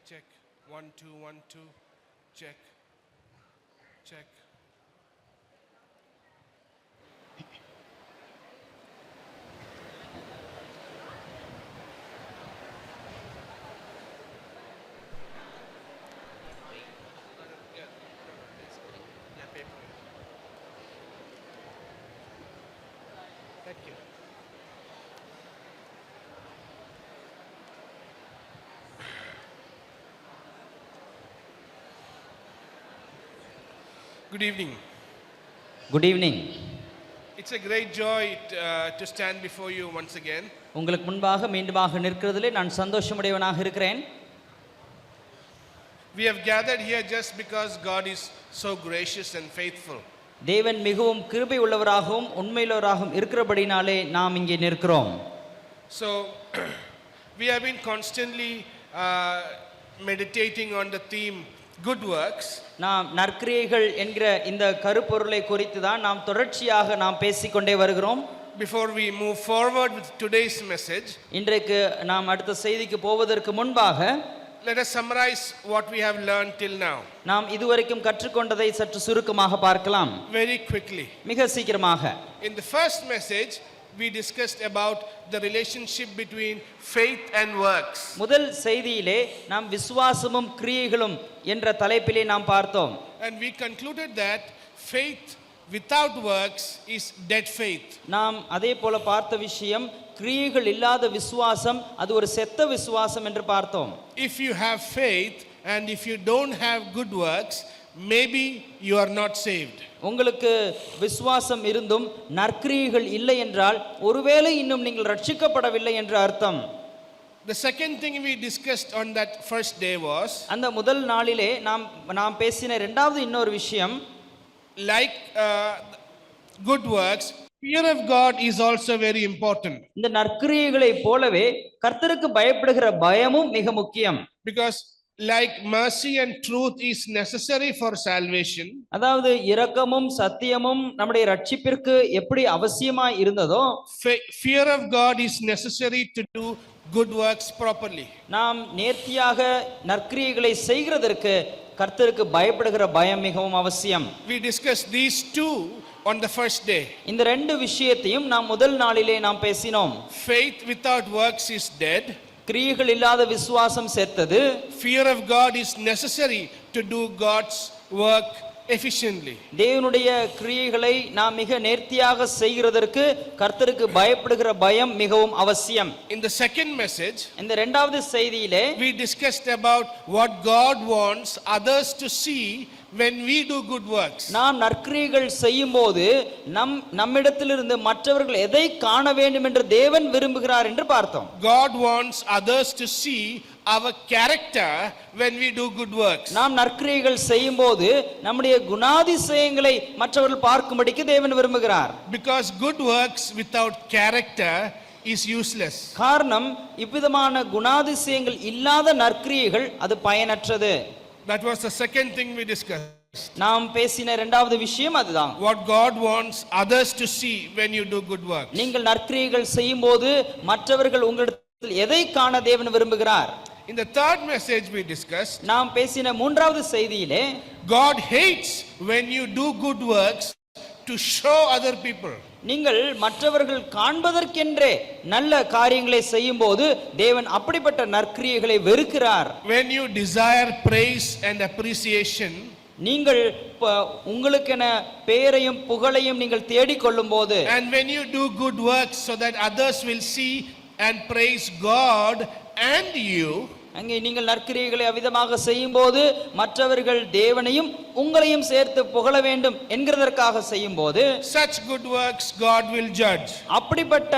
Check. 1 2 1 2. Check. Check. Thank you. Good evening. Good evening. It's a great joy to stand before you once again. உங்களுக்கு முன்பாக மீண்டுமாக நிற்கிறதிலே நான் சந்தோஷமுடையவனாக இருக்கிறேன். We have gathered here just because God is so gracious and faithful. தேவன் மிகவும் கிருபை உள்ளவராகவும் உண்மையுள்ளவராகவும் இருக்கிறபடினாலே நாம் இங்கே நிற்கிறோம். So we have been constantly meditating on the theme good works. நாம் நற்கிரியைகள் என்கிற இந்த கருப்பொருளை குறித்து தான் நாம் தொடர்ச்சியாக நாம் பேசிக்கொண்டே வருகிறோம். Before we move forward with today's message, இன்றைக்கு நாம் அடுத்த செய்திக்கு போவதற்கு முன்பாக let us summarize what we have learned till now. நாம் இதுவரைக்கும் கற்றுக்கொண்டதை சற்று சுருக்கமாக பார்க்கலாம். Very quickly. மிக சீக்கிரமாக. In the first message we discussed about the relationship between faith and works. முதல் செய்தியிலே நாம் விசுவாசமும் கிரியைகளும் என்ற தலைப்பிலே நாம் பார்த்தோம். And we concluded that faith without works is dead faith. நாம் அதே போல பார்த்த விஷயம் கிரியைகள் இல்லாத விசுவாசம் அது ஒரு செத்த விசுவாசம் என்று பார்த்தோம். If you have faith and if you don't have good works, maybe you are not saved. உங்களுக்கு விசுவாசம் இருந்தும் நற்கிரியைகள் இல்லை என்றால் ஒருவேளை இன்னும் நீங்கள் ரட்சிக்கப்படவில்லை என்று அர்த்தம். The second thing we discussed on that first day was அந்த முதல் நாளிலே நாம் பேசின இரண்டாவது இன்னொரு விஷயம், like good works, fear of God is also very important. இந்த நற்கிரியைகளை போலவே கர்த்தருக்கு பயப்படுகிற பயமும் மிக முக்கியம். Because like mercy and truth is necessary for salvation, அதாவது இரக்கமும் சத்தியமும் நம்முடைய ரட்சிப்பிற்கு எப்படி அவசியமாய் இருந்ததோ fear of God is necessary to do good works properly. நாம் நேர்த்தியாக நற்கிரியைகளை செய்கிறதற்கு கர்த்தருக்கு பயப்படுகிற பயம் மிகவும் அவசியம். We discussed these two on the first day. இந்த ரெண்டு விஷயத்தையும் நாம் முதல் நாளிலே நாம் பேசினோம். Faith without works is dead. கிரியைகள் இல்லாத விசுவாசம் செத்தது. Fear of God is necessary to do God's work efficiently. தேவனுடைய கிரியைகளை நாம் மிக நேர்த்தியாக செய்கிறதற்கு கர்த்தருக்கு பயப்படுகிற பயம் மிகவும் அவசியம். In the second message, இந்த இரண்டாவது செய்தியிலே we discussed about what God wants others to see when we do good works. நாம் நற்கிரியைகள் செய்யும்போது நம்மிடத்திலிருந்து மற்றவர்கள் எதை காண வேண்டும் என்று தேவன் விரும்புகிறார் என்று பார்த்தோம். God wants others to see our character when we do good works. நாம் நற்கிரியைகள் செய்யும்போது நம்முடைய குணாதிசயங்களை மற்றவர்கள் பார்க்கும்படிக்கு தேவன் விரும்புகிறார். Because good works without character is useless. காரணம் இவ்விதமான குணாதிசயங்கள் இல்லாத நற்கிரியைகள் அது பயனற்றது. That was the second thing we discussed. நாம் பேசின இரண்டாவது விஷயம் அதுதான். What God wants others to see when you do good works. நீங்கள் நற்கிரியைகள் செய்யும்போது மற்றவர்கள் உங்களிடத்தில் எதை காண தேவன் விரும்புகிறார். In the third message we discussed, நாம் பேசின மூன்றாவது செய்தியிலே God hates when you do good works to show other people. நீங்கள் மற்றவர்கள் காண்பதற்கென்றே நல்ல காரியங்களை செய்யும்போது தேவன் அப்படிப்பட்ட நற்கிரியைகளை வெறுக்கிறார். When you desire praise and appreciation, நீங்கள் உங்களுக்கென பெயரையும் புகழையும் நீங்கள் தேடிக்கொள்ளும் போது, and when you do good works so that others will see and praise God and you, அங்கே நீங்கள் நற்கிரியைகளை அவிதமாக செய்யும்போது மற்றவர்கள் தேவனையும் உங்களையும் சேர்த்து புகழ வேண்டும் என்கிறதற்காக செய்யும்போது such good works God will judge. அப்படிப்பட்ட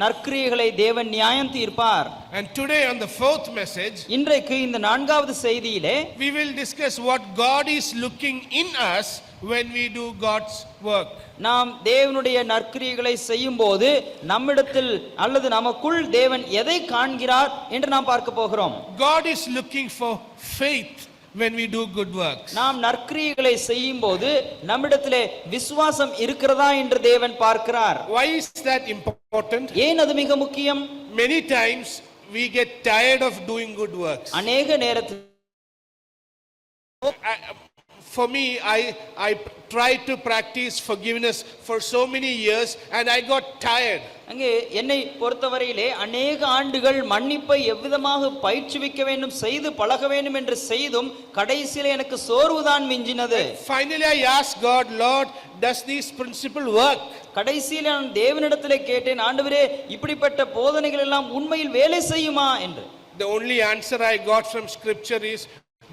நற்கிரியைகளை தேவன் நியாயம் தீர்ப்பார். And today on the fourth message, இன்றைக்கு இந்த நான்காவது செய்தியிலே we will discuss what God is looking in us when we do God's work. நாம் தேவனுடைய நற்கிரியைகளை செய்யும்போது நம்மிடத்தில் அல்லது நமக்குள் தேவன் எதை காண்கிறார் என்று நாம் பார்க்க போகிறோம். God is looking for faith when we do good works. நாம் நற்கிரியைகளை செய்யும்போது நம்மிடத்திலே விசுவாசம் இருக்கிறதா என்று தேவன் பார்க்கிறார். Why is that important? ஏன் அது மிக முக்கியம்? Many times we get tired of doing good works. அநேக நேரத்தில் For me, I tried to practice forgiveness for so many years and I got tired. அங்கே என்னை பொறுத்தவரையிலே அநேக ஆண்டுகள் மன்னிப்பை எவ்விதமாக பயிற்றுவிக்க வேண்டும், செய்து பழக வேண்டும் என்று செய்தும் கடைசியிலே எனக்கு சோர்வுதான் மிஞ்சினது. Finally I asked God, Lord, does this principle work? கடைசியில் நான் தேவனிடத்திலே கேட்டேன், ஆண்டவரே இப்படிப்பட்ட போதனைகள் எல்லாம் உண்மையில் வேலை செய்யுமா என்று. The only answer I got from scripture is,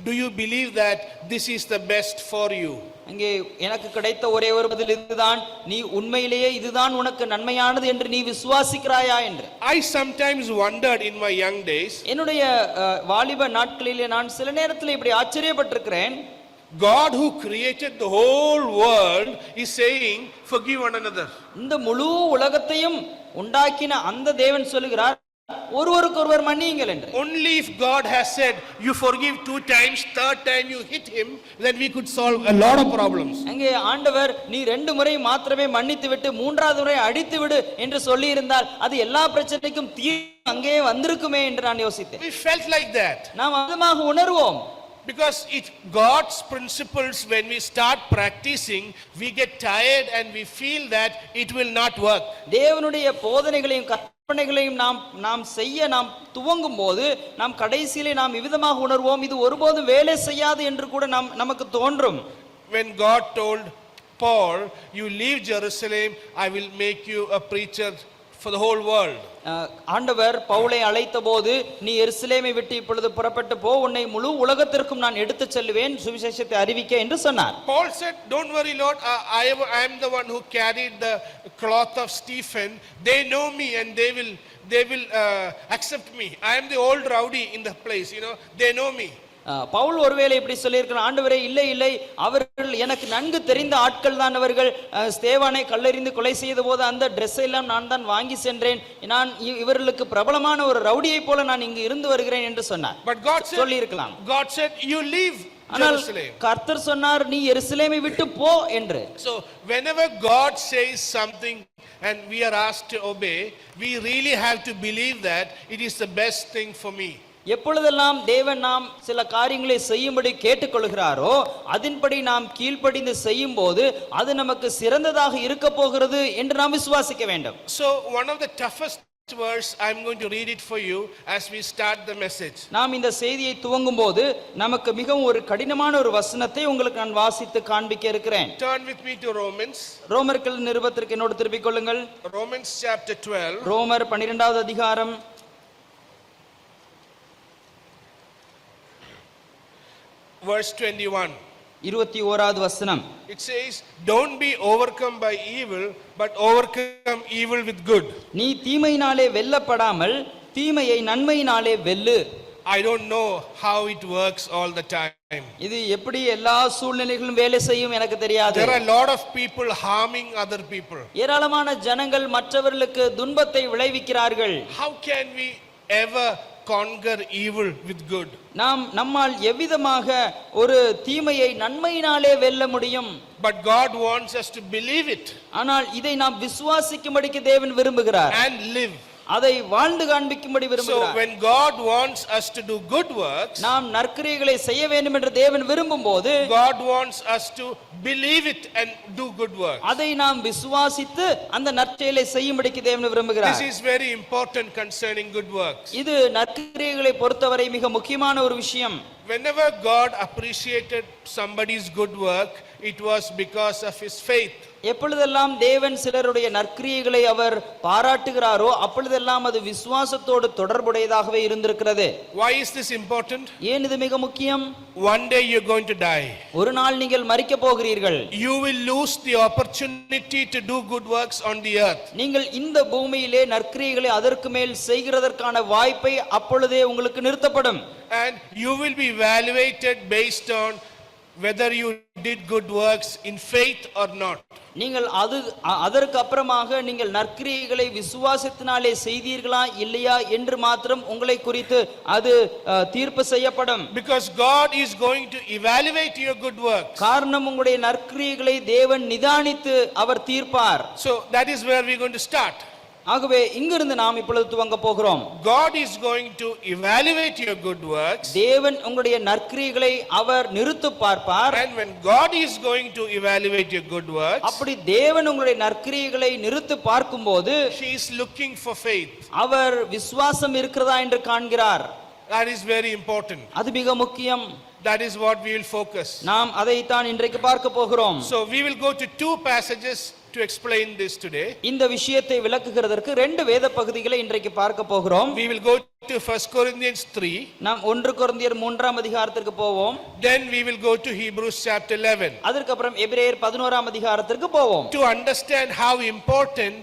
do you believe that this is the best for you? அங்கே எனக்கு கிடைத்த ஒரே ஒரு பதில் இதுதான், நீ உண்மையிலேயே இதுதான் உனக்கு நன்மையானது என்று நீ விசுவாசிக்கிறாயா என்று. I sometimes wondered in my young days, என்னுடைய வாலிப நாட்களிலே நான் சில நேரத்தில் இப்படி ஆச்சரியப்பட்டிருக்கிறேன். God who created the whole world is saying, forgive one another. இந்த முழு உலகத்தையும் உண்டாக்கின அந்த தேவன் சொல்லுகிறார், ஒருவருக்கொருவர் மன்னியுங்கள் என்று. Only if God has said, you forgive 2 times, third time you hit him, then we could solve a lot of problems. அங்கே ஆண்டவர் நீ 2 முறை மாத்திரமே மன்னித்து விட்டு 3வது முறை அடித்து விடு என்று சொல்லி இருந்தால் அது எல்லா பிரச்சனைக்கும் தீர்வு அங்கே வந்திருக்குமே என்று நான் யோசித்தேன். We felt like that. நாம் அதிகமாக உணர்வோம். Because it God's principles, when we start practicing, we get tired and we feel that it will not work. தேவனுடைய போதனைகளையும் கற்பனைகளையும் நாம் செய்ய நாம் துவங்கும் போது நாம் கடைசியிலே நாம் இவ்விதமாக உணர்வோம், இது ஒருபோதும் வேலை செய்யாது என்று கூட நமக்கு தோன்றும். When God told Paul, you leave Jerusalem, I will make you a preacher for the whole world. ஆண்டவர் பவுலை அழைத்த போது, நீ எருசலேமை விட்டு இப்பொழுது புறப்பட்டு போ, உன்னை முழு உலகத்திற்கும் நான் எடுத்துச் செல்வேன் சுவிசேஷத்தை அறிவிக்க என்று சொன்னார். Paul said, don't worry Lord, I am the one who carried the cloth of Stephen. They know me and they will accept me. I am the old rowdy in the place, they know me. Pavul ஒருவேளை இப்படி சொல்லியிருக்கிறார், ஆண்டவரே இல்லை இல்லை, அவர்கள் எனக்கு நன்கு தெரிந்த ஆட்கள் தான், அவர்கள் ஸ்தேவானை கல்லெறிந்து கொலை செய்த போது அந்த ட்ரெஸ் எல்லாம் நான் தான் வாங்கி சென்றேன், நான் இவர்களுக்கு பிரபலமான ஒரு ரவுடியை போல நான் இங்கு இருந்து வருகிறேன் என்று சொன்னார். But God said, சொல்லி இருக்கலாம். God said, you leave Jerusalem. கர்த்தர் சொன்னார், நீ எருசலேமை விட்டு போ என்று. So whenever God says something and we are asked to obey, we really have to believe that it is the best thing for me. எப்பொழுதெல்லாம் தேவன் நாம் சில காரியங்களை செய்யும்படி கேட்டுக்கொள்கிறாரோ அதன்படி நாம் கீழ்ப்படிந்து செய்யும் போது அது நமக்கு சிறந்ததாக இருக்க போகிறது என்று நாம் விசுவாசிக்க வேண்டும். So one of the toughest verse, I'm going to read it for you as we start the message. நாம் இந்த செய்தியை துவங்கும் போது நமக்கு மிகவும் ஒரு கடினமான ஒரு வசனத்தை உங்களுக்கு நான் வாசித்து காண்பிக்க இருக்கிறேன். Turn with me to Romans. ரோமர்கள் நிருபத்திற்கு என்னோடு திருப்பிக் கொள்ளுங்கள். Romans chapter 12. ரோமர் 12வது அதிகாரம் verse 21. 21வது வசனம். It says, don't be overcome by evil, but overcome evil with good. நீ தீமையினாலே வெல்லப்படாமல் தீமையை நன்மையினாலே வெல்லு. I don't know how it works all the time. இது எப்படி எல்லா சூழ்நிலைகளிலும் வேலை செய்யும் எனக்கு தெரியாது. There are a lot of people harming other people. ஏராளமான ஜனங்கள் மற்றவர்களுக்கு துன்பத்தை விளைவிக்கிறார்கள். How can we ever conquer evil with good? நம்மால் எவ்விதமாக ஒரு தீமையை நன்மையினாலே வெல்ல முடியும்? But God wants us to believe it. ஆனால் இதை நாம் விசுவாசிக்கும்படிக்கு தேவன் விரும்புகிறார். And live. அதை வாழ்ந்து காண்பிக்கும்படி So விரும்புகிறார். when God wants us to do good works, நாம் நற்கிரியைகளை செய்ய வேண்டும் என்று தேவன் விரும்பும்போது God wants us to believe it and do good works. அதை நாம் விசுவாசித்து அந்த நற்செயலை செய்யும்படிக்கு தேவன் விரும்புகிறார். This is very important concerning good works. இது நற்கிரியைகளை பொறுத்தவரை மிக முக்கியமான ஒரு விஷயம். Whenever God appreciated somebody's good work, it was because of his faith. எப்பொழுதெல்லாம் தேவன் சிலருடைய நற்கிரியைகளை அவர் பாராட்டுகிறாரோ அப்பொழுதெல்லாம் அது விசுவாசத்தோடு தொடர்புடையதாகவே இருந்திருக்கிறது. Why is this important? ஏன் இது மிக முக்கியம்? One day you're going to die. ஒரு நாள் நீங்கள் மரிக்க போகிறீர்கள். You will lose the opportunity to do good works on the earth. நீங்கள் இந்த பூமியிலே நற்கிரியைகளை அதற்கு மேல் செய்கிறதற்கான வாய்ப்பை அப்பொழுதே உங்களுக்கு நிறுத்தப்படும். And you will be evaluated based on whether you did good works in faith or not. நீங்கள் அதற்கு அப்புறமாக நீங்கள் நற்கிரியைகளை விசுவாசத்தினாலே செய்தீர்களா இல்லையா என்று மாத்திரம் உங்களை குறித்து அது தீர்ப்பு செய்யப்படும். Because God is going to evaluate your good works. காரணம் உங்களுடைய நற்கிரியைகளை தேவன் நிதானித்து அவர் தீர்ப்பார். So that is where we are going to start. ஆகவே இங்கிருந்து நாம் இப்பொழுது துவங்க போகிறோம். God is going to evaluate your good works. தேவன் உங்களுடைய நற்கிரியைகளை அவர் நிறுத்து பார்ப்பார். And when God is going to evaluate your good works, அப்படி தேவன் உங்களுடைய நற்கிரியைகளை நிறுத்து பார்க்கும்போது He is looking for faith. அவர் விசுவாசம் இருக்கிறதா என்று காண்கிறார். That is very important. அது மிக முக்கியம். That is what we will focus. நாம் அதைத்தான் இன்றைக்கு பார்க்க போகிறோம். So we will go to two passages to explain this today. இந்த விஷயத்தை விளக்குகிறதற்கு ரெண்டு வேத பகுதிகளை இன்றைக்கு பார்க்க போகிறோம். We will go to 1 Corinthians 3. நாம் 1 கொரிந்தியர் 3ஆம் அதிகாரத்திற்கு போவோம். Then we will go to Hebrews chapter 11. அதற்கு அப்புறம் எபிரேயர் 11ஆம் அதிகாரத்திற்கு போவோம். To understand how important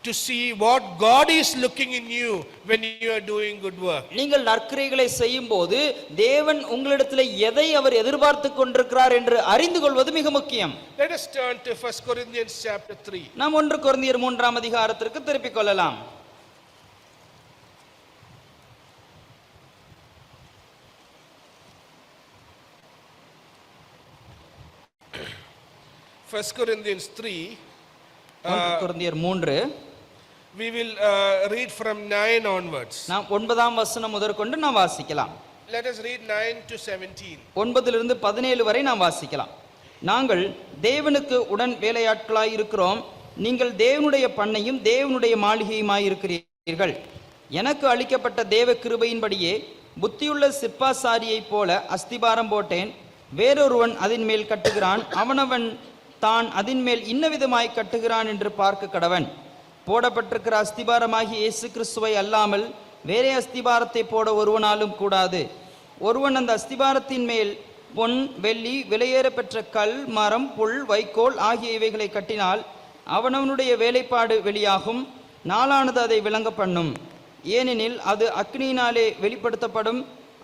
to see what God is looking in you when you are doing good work. நீங்கள் நற்கிரியைகளை செய்யும்போது தேவன் உங்களிடத்தில் எதை அவர் எதிர்பார்த்து கொண்டிருக்கிறார் என்று அறிந்து கொள்வது மிக முக்கியம். Let us turn to 1 Corinthians chapter 3. நாம் 1 கொரிந்தியர் 3ஆம் அதிகாரத்திற்கு திருப்பிக் கொள்ளலாம். First Corinthians 3. 1 கொரிந்தியர் 3 We will read from 9 onwards. நாம் 9ஆம் வசனம் முதற்கொண்டு நாம் வாசிக்கலாம். Let us read 9 to 17. 9 17 வரை நாம் வாசிக்கலாம். நாங்கள் தேவனுக்கு உடன் வேலையாட்களாய் இருக்கிறோம். நீங்கள் தேவனுடைய பண்ணையும் தேவனுடைய மாளிகையுமாய் இருக்கிறீர்கள். எனக்கு அளிக்கப்பட்ட தேவ கிருபையின்படியே புத்தியுள்ள சிற்பாசாரியைப் போல அஸ்திபாரம் போட்டேன். வேறொருவன் அதின் மேல் கட்டுகிறான். அவனவன் தான் அதின் மேல் இன்னவிதமாய் கட்டுகிறான் என்று பார்க்க கடவன். போடப்பட்டிருக்கிற அஸ்திபாரமாகி இயேசு கிறிஸ்துவை அல்லாமல் வேறே அஸ்திபாரத்தை போட ஒருவனாலும் கூடாது. ஒருவன் அந்த அஸ்திபாரத்தின் மேல் பொன் வெள்ளி விலையேற பெற்ற கல் மரம் புல் வைக்கோல் ஆகிய இவைகளை கட்டினால் அவனவனுடைய வேலைப்பாடு வெளியாகும். நாளானது அதை விளங்க பண்ணும். ஏனெனில் அது அக்னியினாலே வெளிப்படுத்தப்படும்.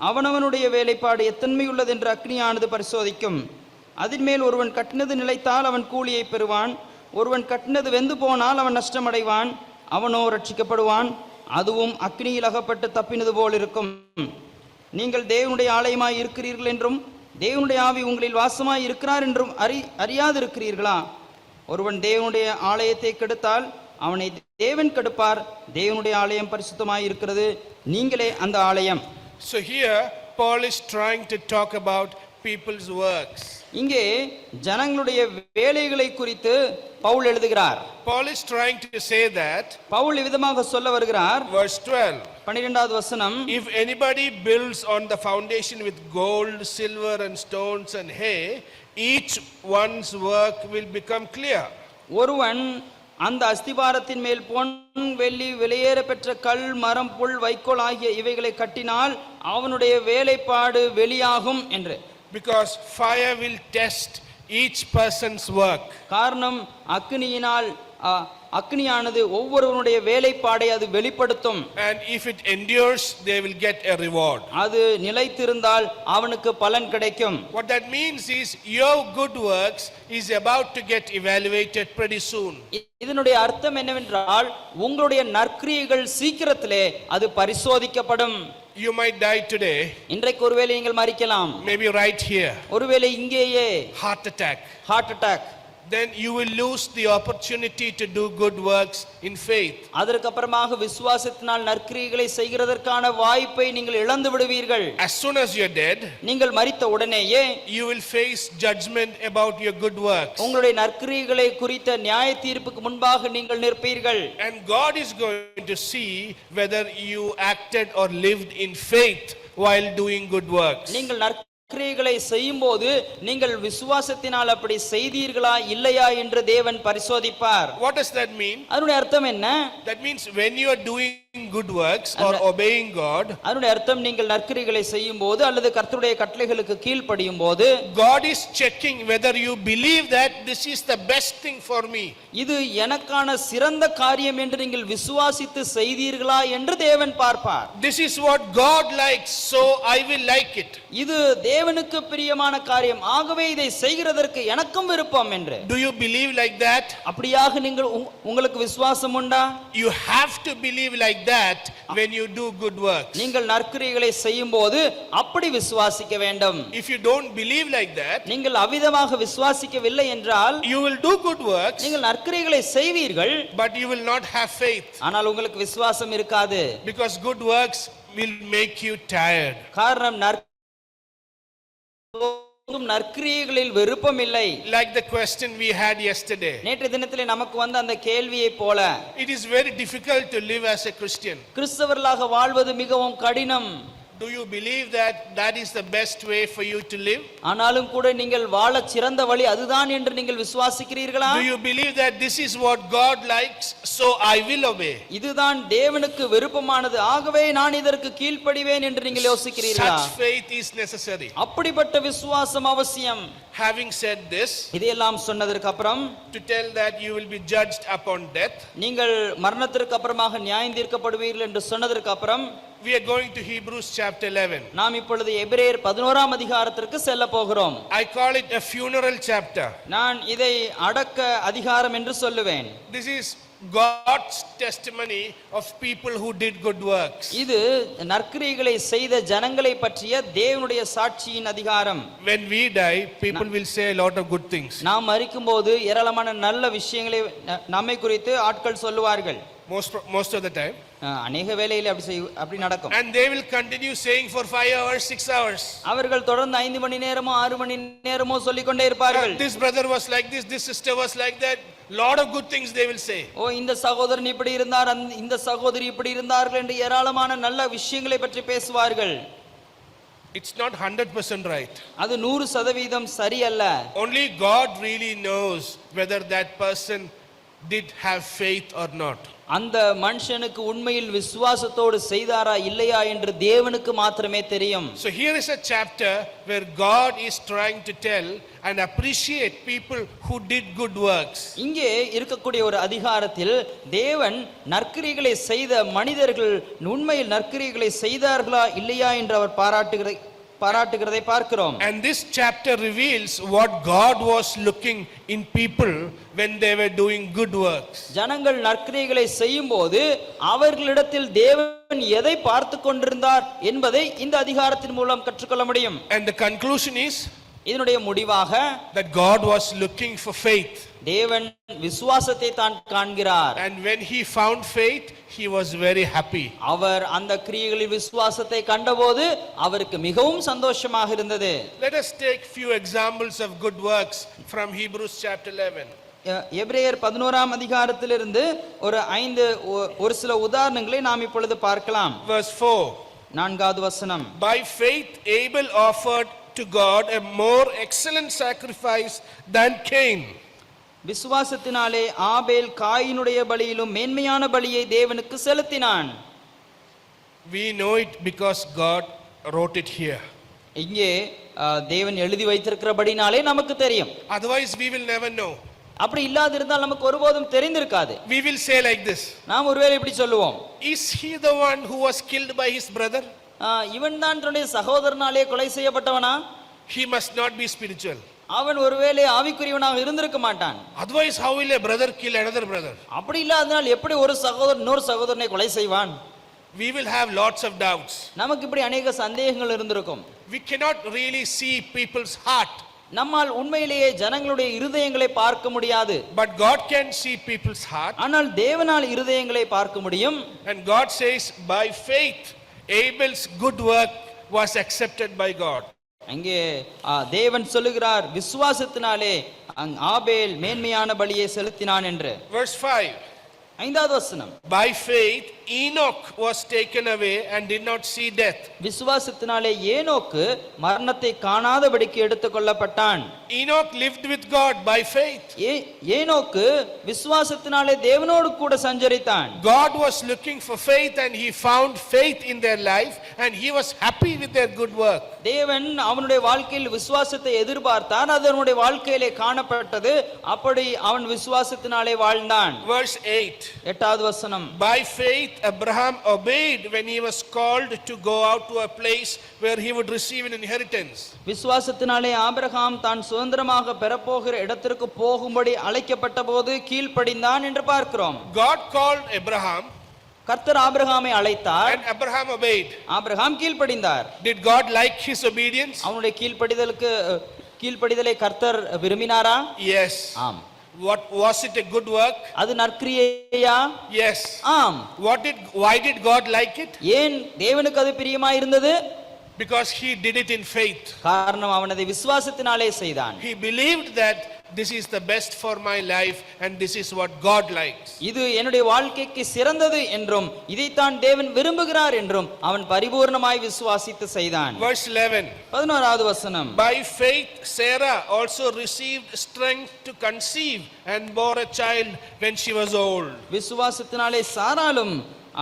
அவனவனுடைய வேலைப்பாடு எத்தன்மையுள்ளது என்று அக்னியானது பரிசோதிக்கும். அதின் மேல் ஒருவன் கட்டினது நிலைத்தால் அவன் கூலியை பெறுவான். ஒருவன் கட்டினது வெந்து போனால் அவன் நஷ்டமடைவான். அவனோ ரட்சிக்கப்படுவான். அதுவும் அக்னியில் அகப்பட்டு தப்பினது போல் இருக்கும். நீங்கள் தேவனுடைய ஆலயமாய் இருக்கிறீர்கள் என்றும் தேவனுடைய ஆவி உங்களில் வாசமாய் இருக்கிறார் என்றும் அறியாதிருக்கிறீர்களா? ஒருவன் தேவனுடைய ஆலயத்தை கெடுத்தால் அவனை தேவன் கெடுப்பார். தேவனுடைய ஆலயம் பரிசுத்தமாய் இருக்கிறது. நீங்களே அந்த ஆலயம். So here Paul is trying to talk about people's works. இங்கே ஜனங்களுடைய வேலைகளை குறித்து பவுல் எழுதுகிறார். Paul is trying to say that, Pavul விதமாக சொல்ல வருகிறார். verse 12. 12வது வசனம், if anybody builds on the foundation with gold, silver and stones and hay, each one's work will become clear. ஒருவன் அந்த அஸ்திபாரத்தின் மேல் பொன் வெள்ளி விலையேற பெற்ற கல் மரம் புல் வைக்கோல் ஆகிய இவைகளை கட்டினால் அவனுடைய வேலைப்பாடு வெளியாகும் என்று. Because fire will test each person's work. காரணம் அக்னியானது ஒவ்வொருவனுடைய வேலைப்பாடை அது வெளிப்படுத்தும். And if it endures, they will get a reward. அது நிலைத்திருந்தால் அவனுக்கு பலன் கிடைக்கும். What that means is your good works is about to get evaluated pretty soon. இதனுடைய அர்த்தம் என்னவென்றால் உங்களுடைய நற்கிரியைகள் சீக்கிரத்திலே அது பரிசோதிக்கப்படும். You might die today. இன்றைக்கு ஒருவேளை நீங்கள் மரிக்கலாம். Maybe right here. ஒருவேளை இங்கேயே Heart attack. Then you will lose the opportunity to do good works in faith. அதற்கு அப்புறமாக விசுவாசத்தினால் நற்கிரியைகளை செய்கிறதற்கான வாய்ப்பை நீங்கள் இழந்து விடுவீர்கள். As soon as you're dead, நீங்கள் மரித்த உடனேயே you will face judgment about your good works. உங்களுடைய நற்கிரியைகளை குறித்த நியாய தீர்ப்புக்கு முன்பாக நீங்கள் நிற்பீர்கள். And God is going to see whether you acted or lived in faith while doing good works. நீங்கள் கிரியைகளை செய்யும்போது நீங்கள் விசுவாசத்தினால் அப்படி செய்தீர்களா இல்லையா என்று தேவன் பரிசோதிப்பார். What does that mean? அதனுடைய அர்த்தம் என்ன? That means when you are doing good works or obeying God, அதனுடைய அர்த்தம் நீங்கள் நற்கிரியைகளை செய்யும்போது அல்லது கர்த்தருடைய கட்டளைகளுக்கு கீழ்ப்படியும் போது God is checking whether you believe that this is the best thing for me. இது எனக்கான சிறந்த காரியம் என்று நீங்கள் விசுவாசித்து செய்தீர்களா என்று தேவன் பார்ப்பார். This is what God likes, so I will like it. இது தேவனுக்கு பிரியமான காரியம், ஆகவே இதை செய்கிறதற்கு எனக்கும் விருப்பம் என்று. Do you believe like that? அப்படியாக நீங்கள் உங்களுக்கு விசுவாசம் உண்டா? You have to believe like that when you do good works. நீங்கள் நற்கிரியைகளை செய்யும்போது அப்படி விசுவாசிக்க வேண்டும். If you don't believe like that, நீங்கள் அவ்விதமாக விசுவாசிக்கவில்லை என்றால் you will do good works, நீங்கள் நற்கிரியைகளை செய்வீர்கள், but you will not have faith, ஆனால் உங்களுக்கு விசுவாசம் இருக்காது. because good works will make you tired. காரணம் நற்கிரியைகளில் விருப்பம் இல்லை. Like the question we had yesterday, நேற்று தினத்திலே நமக்கு வந்த அந்த கேள்வியை போல, it is very difficult to live as a Christian. கிறிஸ்தவர்களாக வாழ்வது மிகவும் கடினம். Do you believe that that is the best way for you to live? ஆனாலும் கூட நீங்கள் வாழ சிறந்த வழி அதுதான் என்று நீங்கள் விசுவாசிக்கிறீர்களா? Do you believe that this is what God likes, so I will obey? இதுதான் தேவனுக்கு விருப்பமானது, ஆகவே நான் இதற்கு கீழ்ப்படிவேன் என்று நீங்கள் யோசிக்கிறீர்களா? Such faith is necessary. அப்படிப்பட்ட விசுவாசம் அவசியம். Having said this, இதையெல்லாம் சொன்னதற்கு அப்புறம், to tell that you will be judged upon death, நீங்கள் மரணத்திற்கு அப்புறமாக நியாயம் தீர்க்கப்படுவீர்கள் என்று சொன்னதற்கு அப்புறம், we are going to Hebrews chapter 11. நாம் இப்பொழுது எபிரேயர் 11ஆம் அதிகாரத்திற்கு செல்ல போகிறோம். I call it a funeral chapter. நான் இதை அடக்க அதிகாரம் என்று சொல்லுவேன். This is God's testimony of people who did good works. இது நற்கிரியைகளை செய்த ஜனங்களை பற்றிய தேவனுடைய சாட்சியின் அதிகாரம். When we die, people will say a lot of good things. நாம் மரிக்கும்போது ஏராளமான நல்ல விஷயங்களை நம்மை குறித்து ஆட்கள் சொல்லுவார்கள். Most of the time. அநேக வேளையிலே அப்படி நடக்கும். And they will continue saying for 5 hours, 6 hours. அவர்கள் தொடர்ந்து 5 மணி நேரமோ 6 மணி நேரமோ சொல்லிக் கொண்டே இருப்பார்கள். This brother was like this sister was like that. Lot of good things they will say. ஓ, இந்த சகோதரன் இப்படி இருந்தார், இந்த சகோதரி இப்படி இருந்தார்கள் என்று ஏராளமான நல்ல விஷயங்களை பற்றி பேசுவார்கள். It's not 100% right. அது 100% சரியல்ல. Only God really knows whether that person did have faith or not. அந்த மனுஷனுக்கு உண்மையில் விசுவாசத்தோடு செய்தாரா இல்லையா என்று தேவனுக்கு மாத்திரமே தெரியும். So here is a chapter where God is trying to tell and appreciate people who did good works. இங்கே இருக்கக்கூடிய ஒரு அதிகாரத்தில் தேவன் நற்கிரியைகளை செய்த மனிதர்கள் உண்மையில் நற்கிரியைகளை செய்தார்களா இல்லையா என்று அவர் பாராட்டுகிறதை பார்க்கிறோம். And this chapter reveals what God was looking in people when they were doing good works. ஜனங்கள் நற்கிரியைகளை செய்யும்போது அவர்களிடத்தில் தேவன் எதை பார்த்து கொண்டிருந்தார் என்பதை இந்த அதிகாரத்தின் மூலம் கற்றுக்கொள்ள முடியும். And the conclusion is இதனுடைய முடிவாக that God was looking for faith. தேவன் விசுவாசத்தை தான் காண்கிறார். And when he found faith, he was very happy. அவர் அந்த கிரியைகளில் விசுவாசத்தை கண்டபோது அவருக்கு மிகவும் சந்தோஷமாக இருந்தது. Let us take few examples of good works from Hebrews chapter 11. எபிரேயர் 11ஆம் அதிகாரத்திலிருந்து ஒரு சில உதாரணங்களை நாம் இப்பொழுது பார்க்கலாம். Verse 4. 4வது வசனம். By faith Abel offered to God a more excellent sacrifice than Cain. விசுவாசத்தினாலே ஆபேல் காயினுடைய பலியிலும் மேன்மையான பலியை தேவனுக்கு செலுத்தினான். We know it because God wrote it here. இங்கே தேவன் எழுதி வைத்திருக்கிறபடினாலே நமக்கு தெரியும். Otherwise we will never know. அப்படி இல்லாதிருந்தால் நமக்கு ஒருபோதும் தெரிந்திருக்காது. We will say like this. நாம் ஒருவேளை இப்படி சொல்லுவோம், Is he the one who was killed by his brother? இவன் தான் தன்னுடைய சகோதரனாலே கொலை செய்யப்பட்டவனா? He must not be spiritual. அவன் ஒருவேளை ஆவிக்குரியவனாக இருந்திருக்க மாட்டான். Otherwise how will a brother kill another brother? அப்படி இல்லாதனால் எப்படி ஒரு சகோதரன் இன்னொரு சகோதரனை கொலை செய்வான்? We will have lots of doubts. நமக்கு இப்படி अनेक சந்தேகங்கள் இருந்திருக்கும். We cannot really see people's heart. நம்மால் உண்மையிலேயே ஜனங்களுடைய இருதயங்களை பார்க்க முடியாது. But God can see people's heart. ஆனால் தேவனால் இருதயங்களை பார்க்க முடியும். And God says by faith Abel's good work was accepted by God. அங்கே தேவன் சொல்லுகிறார் விசுவாசத்தினாலே ஆபேல் மேன்மையான பலியை செலுத்தினான் என்று. Verse 5. 5வது வசனம். By faith Enoch was taken away and did not see death. விசுவாசத்தினாலே ஏனோக்கு மரணத்தை காணாதபடிக்கு எடுத்துக்கொள்ளப்பட்டான். Enoch lived with God by faith. ஏனோக்கு விசுவாசத்தினாலே தேவனோடு கூட சஞ்சரித்தான். God was looking for faith and he found faith in their life and he was happy with their good work. தேவன் அவனுடைய வாழ்க்கையில் விசுவாசத்தை எதிர்பார்த்தான், அது அவனுடைய வாழ்க்கையிலே காணப்பட்டது, அப்படி அவன் விசுவாசத்தினாலே வாழ்ந்தான். Verse 8. 8வது வசனம். By faith Abraham obeyed when he was called to go out to a place where he would receive an inheritance. விசுவாசத்தினாலே ஆபிரகாம் தான் சுதந்திரமாக பெறப்போகிற இடத்திற்கு போகும்படி அழைக்கப்பட்ட போது கீழ்ப்படிந்தான் என்று பார்க்கிறோம். God called Abraham. கர்த்தர் ஆபிரகாமை அழைத்தார், and Abraham obeyed. ஆபிரகாம் கீழ்ப்படிந்தார். Did God like his obedience? அவனுடைய கீழ்ப்படிதலை கர்த்தர் விரும்பினாரா? Yes. ஆம். What was it, a good work? அது நற்கிரியையா? Yes. ஆம். Why did God like it? ஏன் தேவனுக்கு அது பிரியமா இருந்தது? Because he did it in faith. காரணம் அவன் அதை விசுவாசத்தினாலே செய்தான். He believed that this is the best for my life and this is what God likes. இது என்னுடைய வாழ்க்கைக்கு சிறந்தது என்றும் இதைத்தான் தேவன் விரும்புகிறார் என்றும் அவன் பரிபூர்ணமாய் விசுவாசித்து செய்தான். Verse 11. 11வது வசனம். By faith Sarah also received strength to conceive and bore a child when she was old. விசுவாசத்தினாலே சாராலும்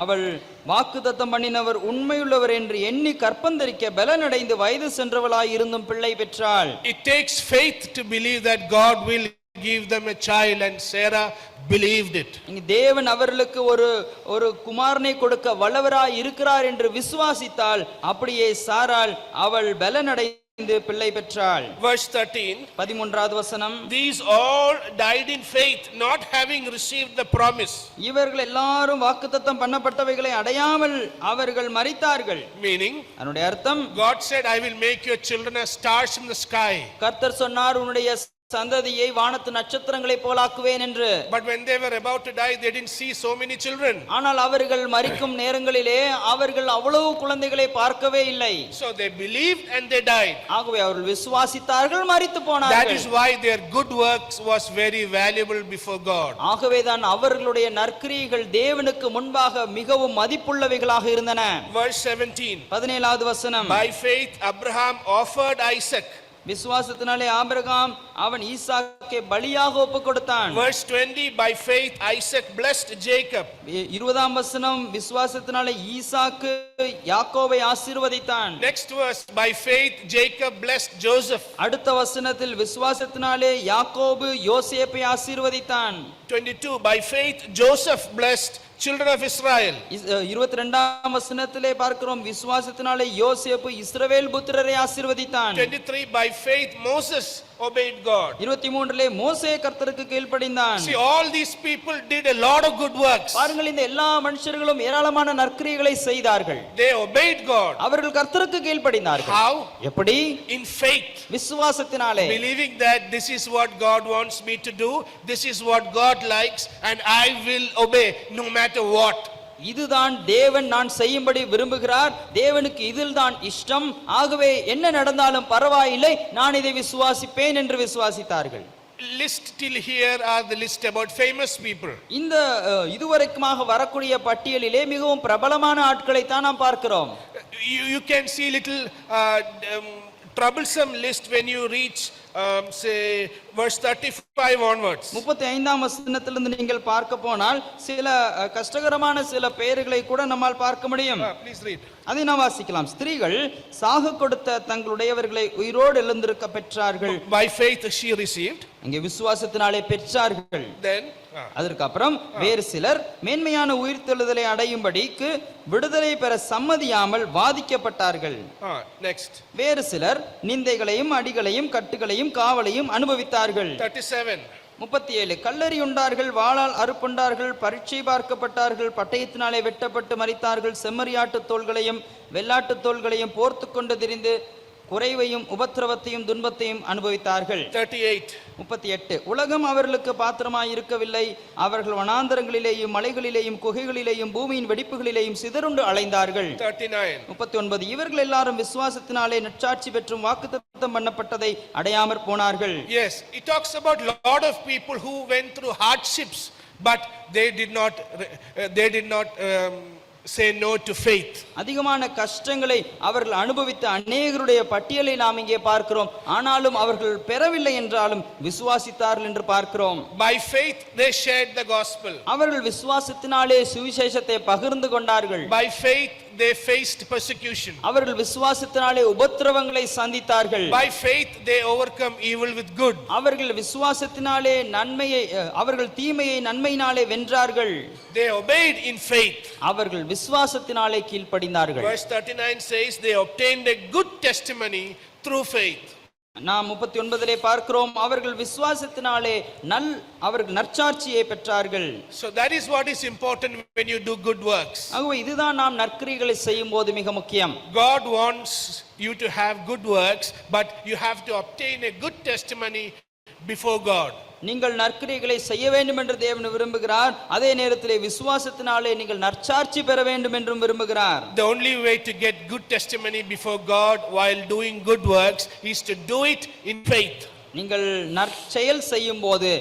அவள் வாக்குத்தத்தம் பண்ணினவர் உண்மையுள்ளவர் என்று எண்ணி கற்பந்தரிக்க பலனடைந்து வயது சென்றவளாய் இருந்தும் பிள்ளை பெற்றாள். It takes faith to believe that God will give them a child, and Sarah believed it. தேவன் அவர்களுக்கு ஒரு குமாரனை கொடுக்க வல்லவராய் இருக்கிறார் என்று விசுவாசித்தால் அப்படியே சாராள் அவள் பலனடைந்து பிள்ளை பெற்றாள். Verse 13. 13வது வசனம். These all died in faith, not having received the promise. இவர்கள் எல்லாரும் வாக்குத்தத்தம் பண்ணப்பட்டவைகளை அடையாமல் அவர்கள் மரித்தார்கள். Meaning, அதனுடைய அர்த்தம், God said, I will make your children as stars in the sky. கர்த்தர் சொன்னார், உன்னுடைய சந்ததியை வானத்து நட்சத்திரங்களை போலாக்குவேன் என்று. But when they were about to die, they didn't see so many children. ஆனால் அவர்கள் மரிக்கும் நேரங்களிலே அவர்கள் அவ்வளவு குழந்தைகளை பார்க்கவே இல்லை. So they believed and they died. ஆகவே அவர்கள் விசுவாசித்தார்கள், மரித்து போனார்கள். That is why their good works was very valuable before God. ஆகவே தான் அவர்களுடைய நற்கிரியைகள் தேவனுக்கு முன்பாக மிகவும் மதிப்புள்ளவைகளாக இருந்தன. Verse 17. 17வது வசனம். By faith Abraham offered Isaac. விசுவாசத்தினாலே ஆபிரகாம் அவன் ஈசாக்கை பலியாக ஒப்புக் கொடுத்தான். Verse 20. By faith Isaac blessed Jacob. 20ஆம் வசனம். விசுவாசத்தினாலே ஈசாக்கு யாக்கோபை ஆசீர்வதித்தான். Next verse. By faith Jacob blessed Joseph. அடுத்த வசனத்தில் விசுவாசத்தினாலே யாக்கோபு யோசேப்பை ஆசீர்வதித்தான். 22. By faith Joseph blessed children of Israel. 22ஆம் வசனத்திலே பார்க்கிறோம், விசுவாசத்தினாலே யோசேப்பு இஸ்ரவேல் புத்திரரை ஆசீர்வதித்தான். 23. By faith Moses obeyed God. 23லே மோசே கர்த்தருக்கு கீழ்ப்படிந்தான். See, all these people did a lot of good works. பாருங்கள், இந்த எல்லா மனுஷர்களும் ஏராளமான நற்கிரியைகளை செய்தார்கள். They obeyed God. அவர்கள் கர்த்தருக்கு கீழ்ப்படிந்தார்கள். How? எப்படி? In faith. விசுவாசத்தினாலே. Believing that this is what God wants me to do, this is what God likes, and I will obey no matter what. இதுதான் தேவன் நான் செய்யும்படி விரும்புகிறார், தேவனுக்கு இதில் தான் இஷ்டம், ஆகவே என்ன நடந்தாலும் பரவாயில்லை, நான் இதை விசுவாசிப்பேன் என்று விசுவாசித்தார்கள். List till here are the list about famous people. இந்த இதுவரைக்குமாக வரக்கூடிய பட்டியலிலே மிகவும் பிரபலமான ஆட்களை தான் நாம் பார்க்கிறோம். You can see little troublesome list when you reach say verse 35 onwards. 35ஆம் வசனத்திலிருந்து நீங்கள் பார்க்க போனால் சில கஷ்டகரமான சில பெயர்களை கூட நம்மால் பார்க்க முடியும். Please read. அதை நாம் வாசிக்கலாம். ஸ்திரீகள் சாகு கொடுத்த தங்களுடையவர்களை உயிரோடு எழுந்திருக்க பெற்றார்கள். By faith she received. அங்கே விசுவாசத்தினாலே பெற்றார்கள். Then அதற்கு அப்புறம் வேறு சிலர் மேன்மையான உயிர்த்தெழுதலை அடையும்படிக்கு விடுதலை பெற சம்மதியாமல் வாதிக்கப்பட்டார்கள். Next. வேறு சிலர் நிந்தைகளையும் அடிகளையும் கட்டுகளையும் காவலையும் அனுபவித்தார்கள். 37 கல்லெறியுண்டார்கள், வாளால் அறுப்புண்டார்கள், பரீட்சை பார்க்கப்பட்டார்கள், பட்டயத்தினாலே வெட்டப்பட்டு மரித்தார்கள், செம்மறியாட்டு தோள்களையும் வெள்ளாட்டு தோள்களையும் போர்த்து கொண்டு திரிந்து குறைவையும் உபத்திரவத்தையும் துன்பத்தையும் அனுபவித்தார்கள். 38 உலகம் அவர்களுக்கு பாத்திரமாய் இருக்கவில்லை, அவர்கள் வனாந்தரங்களிலேயும் மலைகளிலேயும் குகைகளிலேயும் பூமியின் வெடிப்புகளிலேயும் சிதறுண்டு அலைந்தார்கள். 39 இவர்கள் எல்லாரும் விசுவாசத்தினாலே நற்சாட்சி பெற்றும் வாக்குத்தத்தம் பண்ணப்பட்டதை அடையாமற் போனார்கள். Yes, it talks about lot of people who went through hardships, but they did not say no to faith. அதிகமான கஷ்டங்களை அவர்கள் அனுபவித்த அநேகருடைய பட்டியலை நாம் இங்கே பார்க்கிறோம். ஆனாலும் அவர்கள் பெறவில்லை என்றாலும் விசுவாசித்தார்கள் என்று பார்க்கிறோம். By faith they shared the gospel. அவர்கள் விசுவாசத்தினாலே சுவிசேஷத்தை பகிர்ந்து கொண்டார்கள். By faith they faced persecution. அவர்கள் விசுவாசத்தினாலே உபத்திரவங்களை சந்தித்தார்கள். By faith they overcome evil with good. அவர்கள் விசுவாசத்தினாலே அவர்கள் தீமையை நன்மையினாலே வென்றார்கள். They obeyed in faith. அவர்கள் விசுவாசத்தினாலே கீழ்ப்படிந்தார்கள். Verse 39 says they obtained a good testimony through faith. நாம் 39 பார்க்கிறோம், அவர்கள் விசுவாசத்தினாலே அவர்கள் நற்சாட்சியை பெற்றார்கள். So that is what is important when you do good works. ஆகவே இதுதான் நாம் நற்கிரியைகளை செய்யும் போது மிக முக்கியம். God wants you to have good works, but you have to obtain a good testimony before God. நீங்கள் நற்கிரியைகளை செய்ய வேண்டும் என்று தேவன் விரும்புகிறார். அதே நேரத்திலே விசுவாசத்தினாலே நீங்கள் நற்சாட்சி பெற வேண்டும் என்றும் விரும்புகிறார். The only way to get good testimony before God while doing good works is to do it in faith. நீங்கள் நற்செயல் செய்யும் போது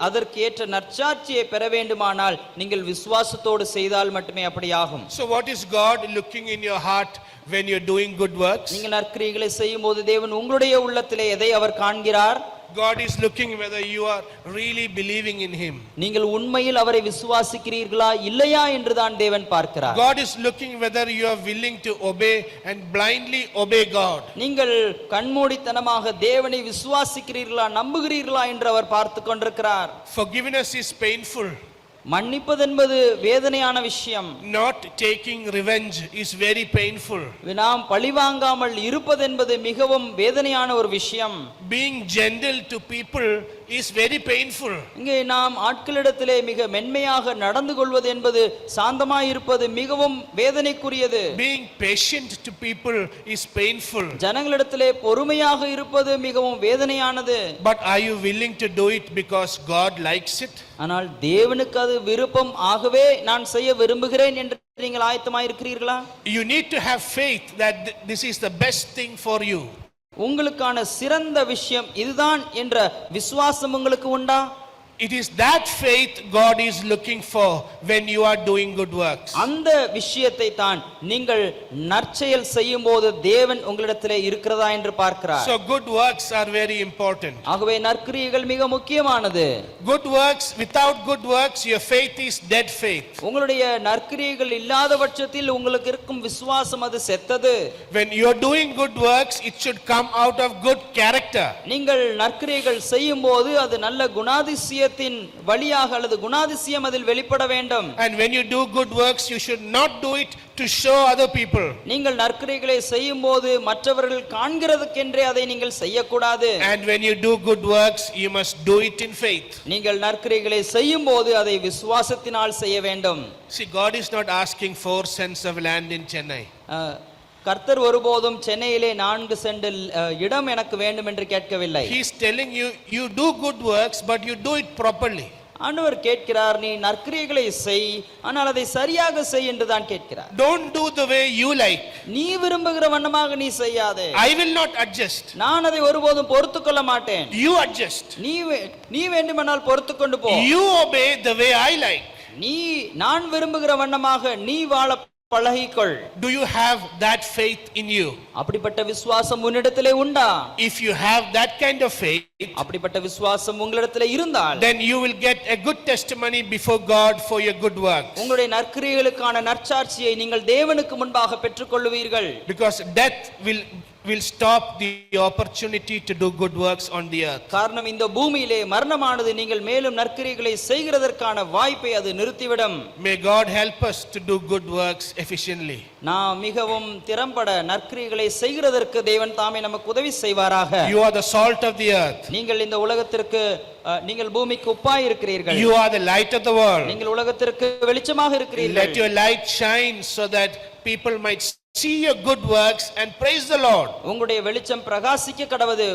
அதற்கு ஏற்ற நற்சாட்சியை பெற வேண்டுமானால் நீங்கள் விசுவாசத்தோடு செய்தால் மட்டுமே அப்படியாகும். So what is God looking in your heart when you're doing good works? நீங்கள் நற்கிரியைகளை செய்யும் போது தேவன் உங்களுடைய உள்ளத்திலே எதை அவர் காண்கிறார்? God is looking whether you are really believing in him. நீங்கள் உண்மையில் அவரை விசுவாசிக்கிறீர்களா இல்லையா என்று தான் தேவன் பார்க்கிறார். God is looking whether you are willing to obey and blindly obey God. நீங்கள் கண்மூடித்தனமாக தேவனை விசுவாசிக்கிறீர்களா நம்புகிறீர்களா என்று அவர் பார்த்து கொண்டிருக்கிறார். Forgiveness is painful. மன்னிப்பதென்பது வேதனையான விஷயம். Not taking revenge is very painful. நாம் பழிவாங்காமல் இருப்பதென்பது மிகவும் வேதனையான ஒரு விஷயம். Being gentle to people is very painful. இங்கே நாம் ஆட்களிடத்திலே மிக மென்மையாக நடந்து கொள்வது என்பது சாந்தமாய் இருப்பது மிகவும் வேதனைக்குரியது. Being patient to people is painful. ஜனங்களிடத்திலே பொறுமையாக இருப்பது மிகவும் வேதனையானது. But are you willing to do it because God likes it? ஆனால் தேவனுக்கு அது விருப்பம், ஆகவே நான் செய்ய விரும்புகிறேன் என்று நீங்கள் ஆயத்தமாய் இருக்கிறீர்களா? You need to have faith that this is the best thing for you. உங்களுக்கான சிறந்த விஷயம் இதுதான் என்ற விசுவாசம் உங்களுக்கு உண்டா? It is that faith God is looking for when you are doing good works. அந்த விஷயத்தை தான் நீங்கள் நற்செயல் செய்யும்போது தேவன் உங்களிடத்திலே இருக்கிறதா என்று பார்க்கிறார். So good works are very important. ஆகவே நற்கிரியைகள் மிக முக்கியமானது. Good works, without good works your faith is dead faith. உங்களுடைய நற்கிரியைகள் இல்லாத பட்சத்தில் உங்களுக்கு இருக்கும் விசுவாசம் அது செத்தது. When you are doing good works it should come out of good character. நீங்கள் நற்கிரியைகள் செய்யும்போது அது நல்ல குணாதிசய வழியாக அல்லது குணாதிசயம் அதில் வெளிப்பட வேண்டும். And when you do good works you should not do it to show other people. நீங்கள் நற்கிரியைகளை செய்யும்போது மற்றவர்கள் காண்கிறதுக்கென்றே அதை நீங்கள் செய்யக்கூடாது. And when you do good works you must do it in faith. நீங்கள் நற்கிரியைகளை செய்யும்போது அதை விசுவாசத்தினால் செய்ய வேண்டும். See, God is not asking 4 cents of land in Chennai. கர்த்தர் ஒருபோதும் சென்னையிலே 4 சென்ட் இடம் எனக்கு வேண்டும் என்று கேட்கவில்லை. He is telling you, you do good works but you do it properly. ஆண்டவர் கேட்கிறார், நீ நற்கிரியைகளை செய், ஆனால் அதை சரியாக செய் என்று தான் கேட்கிறார். Don't do the way you like. நீ விரும்புகிற வண்ணமாக நீ செய்யாதே. I will not adjust. நான் அதை ஒருபோதும் பொறுத்துக்கொள்ள மாட்டேன். You adjust. நீ வேண்டுமானால் பொறுத்துக்கொண்டு போ. You obey the way I like. நான் விரும்புகிற வண்ணமாக நீ வாழ பழகிக்கொள். Do you have that faith in you? அப்படிப்பட்ட விசுவாசம் உன்னிடத்திலே உண்டா? If you have that kind of faith, அப்படிப்பட்ட விசுவாசம் உங்களிடத்திலே இருந்தால், then you will get a good testimony before God for your good works. உங்களுடைய நற்கிரியைகளுக்கான நற்சாட்சியை நீங்கள் தேவனுக்கு முன்பாக பெற்றுக்கொள்வீர்கள். Because death will stop the opportunity to do good works on the earth. காரணம் இந்த பூமியிலே மரணமானது நீங்கள் மேலும் நற்கிரியைகளை செய்கிறதற்கான வாய்ப்பை அது நிறுத்திவிடும். May God help us to do good works efficiently. நாம் மிகவும் திறம்பட நற்கிரியைகளை செய்கிறதற்கு தேவன் தாமே நமக்கு உதவி செய்வாராக. You are the salt of the earth. நீங்கள் இந்த உலகத்திற்கு நீங்கள் பூமிக்கு உப்பாய் இருக்கிறீர்கள். You are the light of the world. நீங்கள் உலகத்திற்கு வெளிச்சமாக இருக்கிறீர்கள். Let your light shine so that people might see your good works and praise the Lord. உங்களுடைய வெளிச்சம் பிரகாசிக்க கடவது,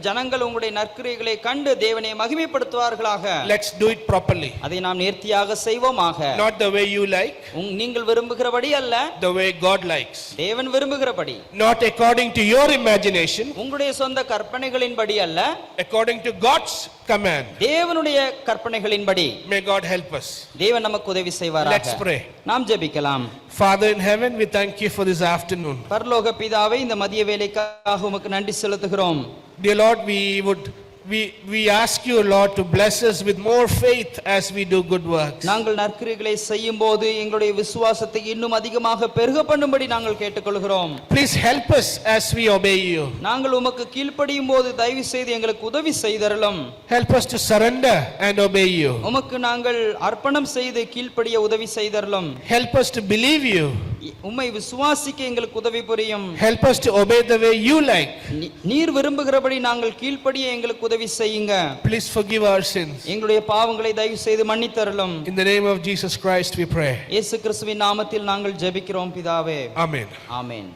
ஜனங்கள் உங்களுடைய நற்கிரியைகளை கண்டு தேவனை மகிமைப்படுத்துவார்களாக. Let's do it properly. அதை நாம் நேர்த்தியாக செய்வோமாக. Not the way you like. நீங்கள் விரும்புகிறபடி அல்ல, the way God likes. தேவன் விரும்புகிறபடி. Not according to your imagination. உங்களுடைய சொந்த கற்பனைகளின்படி அல்ல, according to God's command. தேவனுடைய கற்பனைகளின்படி. May God help us. தேவன் நமக்கு உதவி செய்வாராக. Let's pray. நாம் ஜெபிக்கலாம். Father in heaven, we thank you for this afternoon. பரலோக பிதாவே, இந்த மதிய வேளைக்காக உமக்கு நன்றி செலுத்துகிறோம். Dear Lord, we ask you, Lord, to bless us with more faith as we do good works. நாங்கள் நற்கிரியைகளை செய்யும்போது எங்களுடைய விசுவாசத்தை இன்னும் அதிகமாக பெருக பண்ணும்படி நாங்கள் கேட்டுக்கொள்கிறோம். Please help us as we obey you. நாங்கள் உமக்கு கீழ்ப்படியும் போது தயவு செய்து எங்களுக்கு உதவி செய்தருளும். Help us to surrender and obey you. உமக்கு நாங்கள் அர்ப்பணம் செய்து கீழ்ப்படிய உதவி செய்தருளும். Help us to believe you. உம்மை விசுவாசிக்க எங்களுக்கு உதவி புரியும். Help us to obey the way you like. நீர் விரும்புகிறபடி நாங்கள் கீழ்ப்படிய எங்களுக்கு உதவி செய்யுங்க. Please forgive our sins. எங்களுடைய பாவங்களை தயவு செய்து மன்னித்தருளும். In the name of Jesus Christ we pray. இயேசு கிறிஸ்துவின் நாமத்தில் நாங்கள் ஜெபிக்கிறோம் பிதாவே. Amen. ஆமென்.